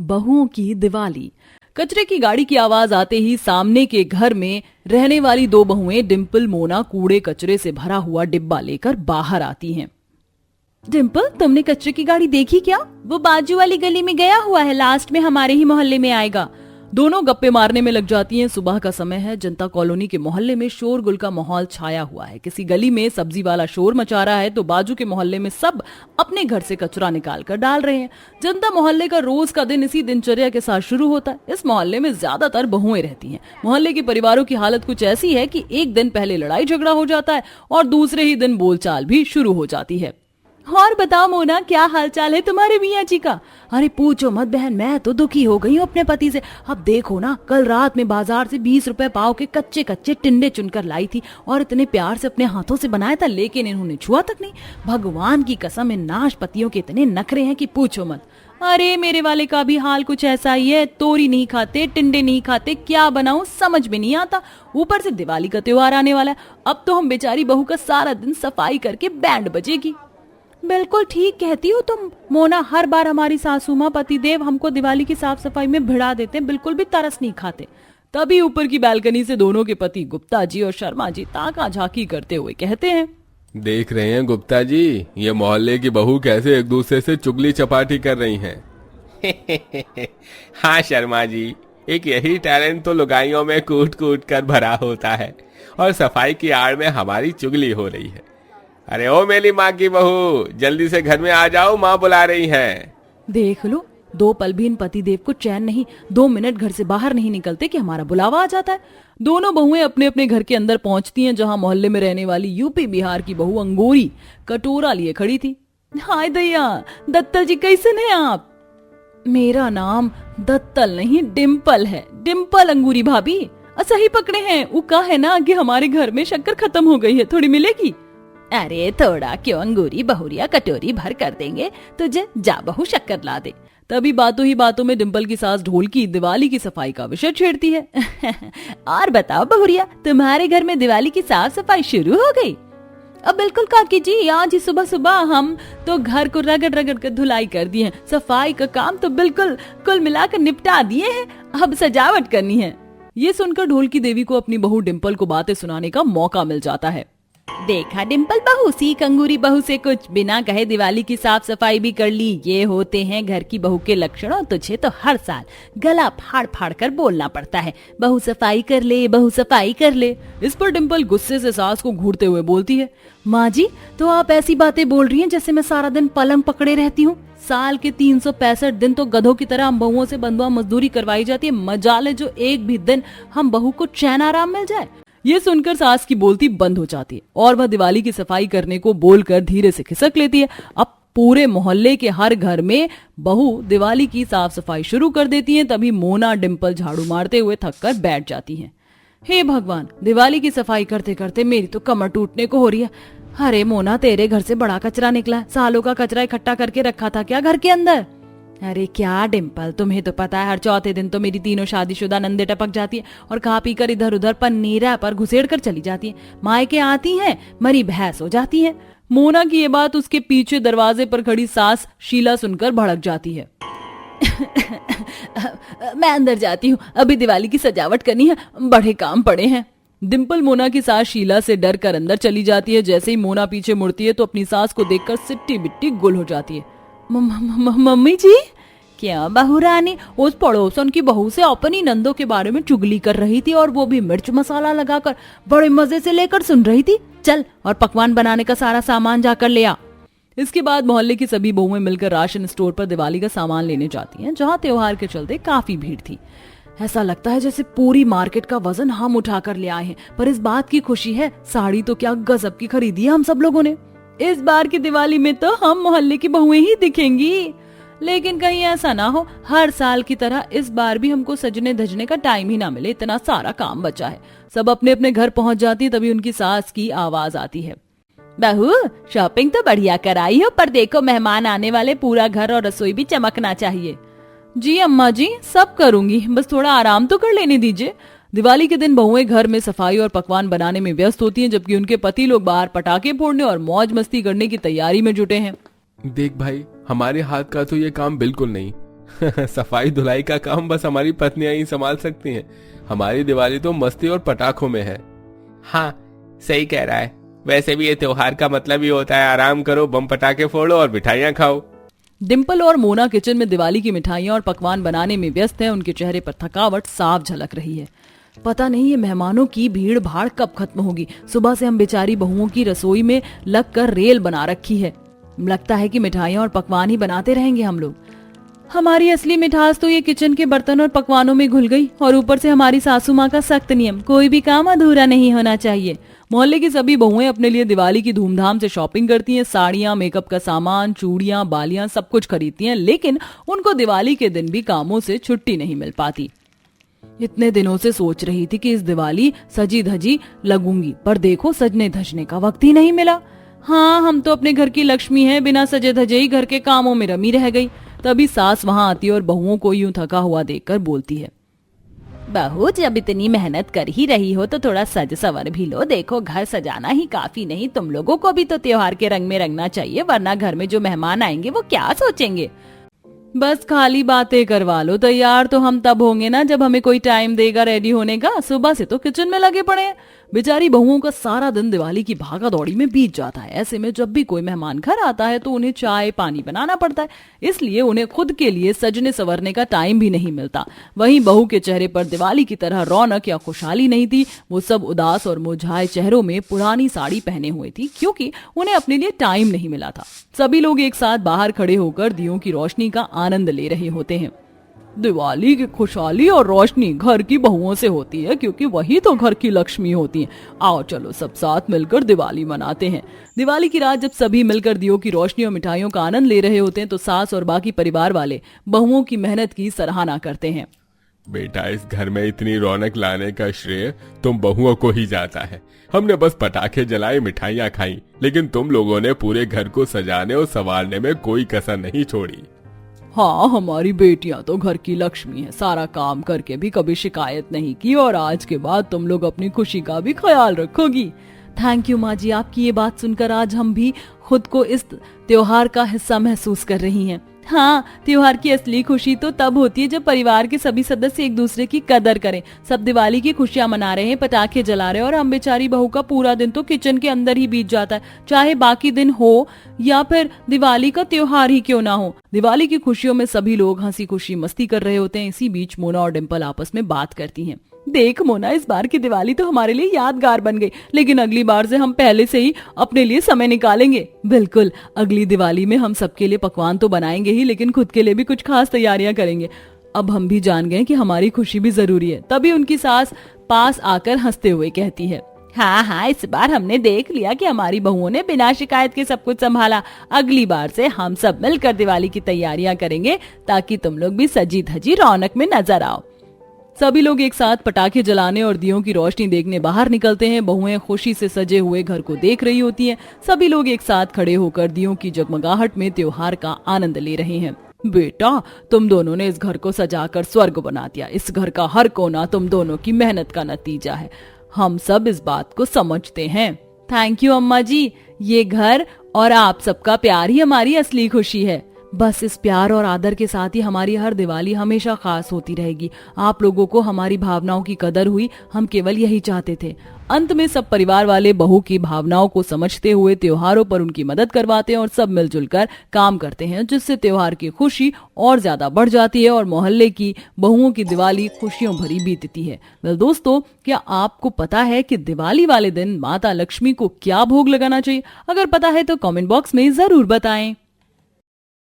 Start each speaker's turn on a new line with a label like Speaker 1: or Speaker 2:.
Speaker 1: बहुओं की दिवाली। कचरे की गाड़ी की आवाज आते ही सामने के घर में रहने वाली दो बहुएं डिम्पल मोना कूड़े कचरे से भरा हुआ डिब्बा लेकर बाहर आती हैं। डिम्पल, तुमने कचरे की गाड़ी देखी क्या? वो बाजू वाली गली में गया हुआ है, लास्ट में हमारे ही मोहल्ले में आएगा। दोनों गप्पे मारने में लग जाती हैं। सुबह का समय है। जनता कॉलोनी के मोहल्ले में शोरगुल का माहौल छाया हुआ है। किसी गली में सब्जी वाला शोर मचा रहा है तो बाजू के मोहल्ले में सब अपने घर से कचरा निकाल कर डाल रहे हैं। जनता मोहल्ले का रोज का दिन इसी दिनचर्या के साथ शुरू होता है। इस मोहल्ले में ज्यादातर बहुएं रहती हैं। मोहल्ले के परिवारों की हालत कुछ ऐसी है कि एक दिन पहले लड़ाई झगड़ा हो जाता है और दूसरे ही दिन बोलचाल भी शुरू हो जाती है। और बताओ मोना, क्या हालचाल है तुम्हारे मियाँ जी का? अरे पूछो मत बहन, मैं तो दुखी हो गई हूँ अपने पति से। अब देखो ना, कल रात में बाजार से 20 रुपए पाव के कच्चे कच्चे टिंडे चुनकर लाई थी और इतने प्यार से अपने हाथों से बनाया था, लेकिन इन्होंने छुआ तक नहीं। भगवान की कसम, इन नाशपतियों के इतने नखरे हैं कि पूछो मत। अरे मेरे वाले का भी हाल कुछ ऐसा ही है। तोरी नहीं खाते, टिंडे नहीं खाते, क्या बनाऊं समझ में नहीं आता। ऊपर से दिवाली का त्योहार आने वाला है। अब तो हम बेचारी बहू का सारा दिन सफाई करके बैंड बजेगी। बिल्कुल ठीक कहती हो तुम मोना। हर बार हमारी सासू माँ पतिदेव हमको दिवाली की साफ सफाई में भिड़ा देते हैं, बिल्कुल भी तरस नहीं खाते। तभी ऊपर की बालकनी से दोनों के पति गुप्ता जी और शर्मा जी ताका झाकी करते हुए कहते हैं,
Speaker 2: देख रहे हैं गुप्ता जी, ये मोहल्ले की बहू कैसे एक दूसरे से चुगली चपाटी कर रही हैं।
Speaker 3: हाँ शर्मा जी, एक यही टैलेंट तो लुगाइयों में कूट कूट कर भरा होता है और सफाई की आड़ में हमारी चुगली हो रही है। अरे ओ मेरी माँ की बहू, जल्दी से घर में आ जाओ, माँ बुला रही हैं।
Speaker 1: देख लो, दो पल भी इन पतिदेव को चैन नहीं। 2 मिनट घर से बाहर नहीं निकलते कि हमारा बुलावा आ जाता है। दोनों बहुएं अपने अपने घर के अंदर पहुंचती हैं, जहां मोहल्ले में रहने वाली यूपी बिहार की बहू अंगूरी कटोरा लिए खड़ी थी। हाय दैया, दत्तल जी कैसे हैं आप? मेरा नाम दत्तल नहीं डिम्पल है। डिम्पल अंगूरी भाभी, सही पकड़े हैं। वो कहा है ना कि हमारे घर में शक्कर खत्म हो गई है, थोड़ी मिलेगी? अरे थोड़ा क्यों अंगूरी, बहुरिया कटोरी भर कर देंगे तुझे, जा बहू शक्कर ला दे। तभी बातों ही बातों में डिम्पल की सास ढोलकी दिवाली की सफाई का विषय छेड़ती है। और बताओ बहुरिया, तुम्हारे घर में दिवाली की साफ सफाई शुरू हो गई? अब बिल्कुल काकी जी, आज ही सुबह सुबह हम तो घर को रगड़ रगड़ कर धुलाई कर दिए हैं। सफाई का काम तो बिल्कुल कुल मिलाकर निपटा दिए हैं, अब सजावट करनी है। ये सुनकर ढोलकी देवी को अपनी बहू डिम्पल को बातें सुनाने का मौका मिल जाता है। देखा डिम्पल बहू, सीख अंगूरी बहू से कुछ, बिना कहे दिवाली की साफ सफाई भी कर ली। ये होते हैं घर की बहू के लक्षण। और तुझे तो हर साल गला फाड़ फाड़ कर बोलना पड़ता है, बहू सफाई कर ले, बहू सफाई कर ले। इस पर डिम्पल गुस्से से सास को घूरते हुए बोलती है, माँ जी तो आप ऐसी बातें बोल रही हैं जैसे मैं सारा दिन पलंग पकड़े रहती हूँ। साल के 365 दिन तो गधों की तरह हम बहुओं से बंधुआ मजदूरी करवाई जाती है। मजाल है जो एक भी दिन हम बहू को चैन आराम मिल जाए। ये सुनकर सास की बोलती बंद हो जाती है और वह दिवाली की सफाई करने को बोलकर धीरे से खिसक लेती है। अब पूरे मोहल्ले के हर घर में बहू दिवाली की साफ सफाई शुरू कर देती हैं। तभी मोना डिम्पल झाड़ू मारते हुए थक कर बैठ जाती हैं। हे भगवान, दिवाली की सफाई करते करते मेरी तो कमर टूटने को हो रही है। अरे मोना, तेरे घर से बड़ा कचरा निकला है। सालों का कचरा इकट्ठा करके रखा था क्या घर के अंदर? अरे क्या डिम्पल, तुम्हें तो पता है हर चौथे दिन तो मेरी तीनों शादीशुदा नंदे टपक जाती है और खा पी कर इधर उधर पन्नीरा पर घुसेड़ कर चली जाती है। मायके आती हैं, मरी भैंस हो जाती है। मोना की ये बात उसके पीछे दरवाजे पर खड़ी सास शीला सुनकर भड़क जाती है। मैं अंदर जाती हूँ, अभी दिवाली की सजावट करनी है, बड़े काम पड़े हैं। डिम्पल मोना की सास शीला से डर कर अंदर चली जाती है। जैसे ही मोना पीछे मुड़ती है तो अपनी सास को देखकर सिट्टी बिट्टी गुल हो जाती है। मम्मी जी? क्या बहू रानी? उस पड़ोसन की बहू से अपनी नंदों के बारे में चुगली कर रही थी और वो भी मिर्च मसाला लगाकर बड़े मजे से लेकर सुन रही थी। चल और पकवान बनाने का सारा सामान जाकर ले आ। इसके बाद मोहल्ले की सभी बहुएं मिलकर राशन स्टोर पर दिवाली का सामान लेने जाती हैं, जहां त्योहार के चलते काफी भीड़ थी। ऐसा लगता है जैसे पूरी मार्केट का वजन हम उठाकर ले आए हैं। पर इस बात की खुशी है, साड़ी तो क्या गजब की खरीदी है हम सब लोगों ने। इस बार की दिवाली में तो हम मोहल्ले की बहुएं ही दिखेंगी। लेकिन कहीं ऐसा ना हो हर साल की तरह इस बार भी हमको सजने धजने का टाइम ही ना मिले, इतना सारा काम बचा है। सब अपने अपने घर पहुंच जाती है। तभी उनकी सास की आवाज आती है, बहू शॉपिंग तो बढ़िया कराई हो, पर देखो मेहमान आने वाले, पूरा घर और रसोई भी चमकना चाहिए। जी अम्मा जी, सब करूंगी, बस थोड़ा आराम तो कर लेने दीजिए। दिवाली के दिन बहुएं घर में सफाई और पकवान बनाने में व्यस्त होती हैं, जबकि उनके पति लोग बाहर पटाखे फोड़ने और मौज मस्ती करने की तैयारी में जुटे हैं।
Speaker 2: देख भाई, हमारे हाथ का तो ये काम बिल्कुल नहीं। सफाई धुलाई का काम बस हमारी पत्नियां ही संभाल सकती हैं। हमारी दिवाली तो मस्ती और पटाखों में है।
Speaker 3: हाँ, सही कह रहा है। वैसे भी ये त्योहार का मतलब ही होता है आराम करो, बम पटाखे फोड़ो और मिठाइयाँ खाओ।
Speaker 1: डिम्पल और मोना किचन में दिवाली की मिठाइयां और पकवान बनाने में व्यस्त हैं। उनके चेहरे पर थकावट साफ झलक रही है। पता नहीं ये मेहमानों की भीड़ भाड़ कब खत्म होगी। सुबह से हम बेचारी बहुओं की रसोई में लगकर रेल बना रखी है। लगता है कि मिठाइयां और पकवान ही बनाते रहेंगे हम लोग। हमारी असली मिठास तो ये किचन के बर्तन और पकवानों में घुल गई, और ऊपर से हमारी सासू माँ का सख्त नियम, कोई भी काम अधूरा नहीं होना चाहिए। मोहल्ले की सभी बहुएं अपने लिए दिवाली की धूमधाम से शॉपिंग करती हैं। साड़ियां, मेकअप का सामान, चूड़ियां, बालियां सब कुछ खरीदती हैं, लेकिन उनको दिवाली के दिन भी कामों से छुट्टी नहीं मिल पाती। इतने दिनों से सोच रही थी कि इस दिवाली सजी धजी लगूंगी, पर देखो सजने धजने का वक्त ही नहीं मिला। हाँ, हम तो अपने घर की लक्ष्मी हैं, बिना सजे धजे ही घर के कामों में रमी रह गई। तभी सास वहां आती और बहुओं को यूं थका हुआ देखकर बोलती है, बहू जब इतनी मेहनत कर ही रही हो तो थोड़ा सज सवर भी लो। देखो घर सजाना ही काफी नहीं, तुम लोगों को भी तो त्योहार के रंग में रंगना चाहिए, वरना घर में जो मेहमान आएंगे वो क्या सोचेंगे। बस खाली बातें करवा लो, तैयार तो हम तब होंगे ना जब हमें कोई टाइम देगा रेडी होने का। सुबह से तो किचन में लगे पड़े हैं। बेचारी बहुओं का सारा दिन दिवाली की भागा दौड़ी में बीत जाता है। ऐसे में जब भी कोई मेहमान घर आता है तो उन्हें चाय पानी बनाना पड़ता है, इसलिए उन्हें खुद के लिए सजने संवरने का टाइम भी नहीं मिलता। वहीं बहू के चेहरे पर दिवाली की तरह रौनक या खुशहाली नहीं थी। वो सब उदास और मुरझाए चेहरों में पुरानी साड़ी पहने हुए थी, क्योंकि उन्हें अपने लिए टाइम नहीं मिला था। सभी लोग एक साथ बाहर खड़े होकर दियों की रोशनी का आनंद ले रहे होते हैं। दिवाली की खुशहाली और रोशनी घर की बहुओं से होती है, क्योंकि वही तो घर की लक्ष्मी होती हैं। आओ चलो सब साथ मिलकर दिवाली मनाते हैं। दिवाली की रात जब सभी मिलकर दियों की रोशनी और मिठाइयों का आनंद ले रहे होते हैं तो सास और बाकी परिवार वाले बहुओं की मेहनत की सराहना करते हैं।
Speaker 2: बेटा, इस घर में इतनी रौनक लाने का श्रेय तुम बहुओं को ही जाता है। हमने बस पटाखे जलाए, मिठाइयाँ खाई, लेकिन तुम लोगों ने पूरे घर को सजाने और संवारने में कोई कसर नहीं छोड़ी।
Speaker 1: हाँ, हमारी बेटियां तो घर की लक्ष्मी है, सारा काम करके भी कभी शिकायत नहीं की, और आज के बाद तुम लोग अपनी खुशी का भी ख्याल रखोगी। थैंक यू माँ जी, आपकी ये बात सुनकर आज हम भी खुद को इस त्योहार का हिस्सा महसूस कर रही हैं। हाँ, त्योहार की असली खुशी तो तब होती है जब परिवार के सभी सदस्य एक दूसरे की कदर करें। सब दिवाली की खुशियां मना रहे हैं, पटाखे जला रहे हैं, और हम बेचारी बहू का पूरा दिन तो किचन के अंदर ही बीत जाता है, चाहे बाकी दिन हो या फिर दिवाली का त्योहार ही क्यों ना हो। दिवाली की खुशियों में सभी लोग हंसी खुशी मस्ती कर रहे होते हैं। इसी बीच मोना और डिम्पल आपस में बात करती हैं। देख मोना, इस बार की दिवाली तो हमारे लिए यादगार बन गई, लेकिन अगली बार से हम पहले से ही अपने लिए समय निकालेंगे। बिल्कुल, अगली दिवाली में हम सबके लिए पकवान तो बनाएंगे ही, लेकिन खुद के लिए भी कुछ खास तैयारियां करेंगे। अब हम भी जान गए कि हमारी खुशी भी जरूरी है। तभी उनकी सास पास आकर हंसते हुए कहती है, हाँ हाँ, इस बार हमने देख लिया कि हमारी बहुओं ने बिना शिकायत के सब कुछ संभाला। अगली बार से हम सब मिलकर दिवाली की तैयारियां करेंगे, ताकि तुम लोग भी सजी धजी रौनक में नजर आओ। सभी लोग एक साथ पटाखे जलाने और दियों की रोशनी देखने बाहर निकलते हैं। बहुएं खुशी से सजे हुए घर को देख रही होती हैं। सभी लोग एक साथ खड़े होकर दियों की जगमगाहट में त्योहार का आनंद ले रहे हैं। बेटा, तुम दोनों ने इस घर को सजाकर स्वर्ग बना दिया। इस घर का हर कोना तुम दोनों की मेहनत का नतीजा है। हम सब इस बात को समझते हैं। थैंक यू अम्मा जी, ये घर और आप सबका प्यार ही हमारी असली खुशी है। बस इस प्यार और आदर के साथ ही हमारी हर दिवाली हमेशा खास होती रहेगी। आप लोगों को हमारी भावनाओं की कदर हुई, हम केवल यही चाहते थे। अंत में सब परिवार वाले बहू की भावनाओं को समझते हुए त्योहारों पर उनकी मदद करवाते हैं और सब मिलजुल कर काम करते हैं, जिससे त्योहार की खुशी और ज्यादा बढ़ जाती है और मोहल्ले की बहुओं की दिवाली खुशियों भरी बीतती है। वेल दोस्तों, क्या आपको पता है कि दिवाली वाले दिन माता लक्ष्मी को क्या भोग लगाना चाहिए? अगर पता है तो कमेंट बॉक्स में जरूर बताएं।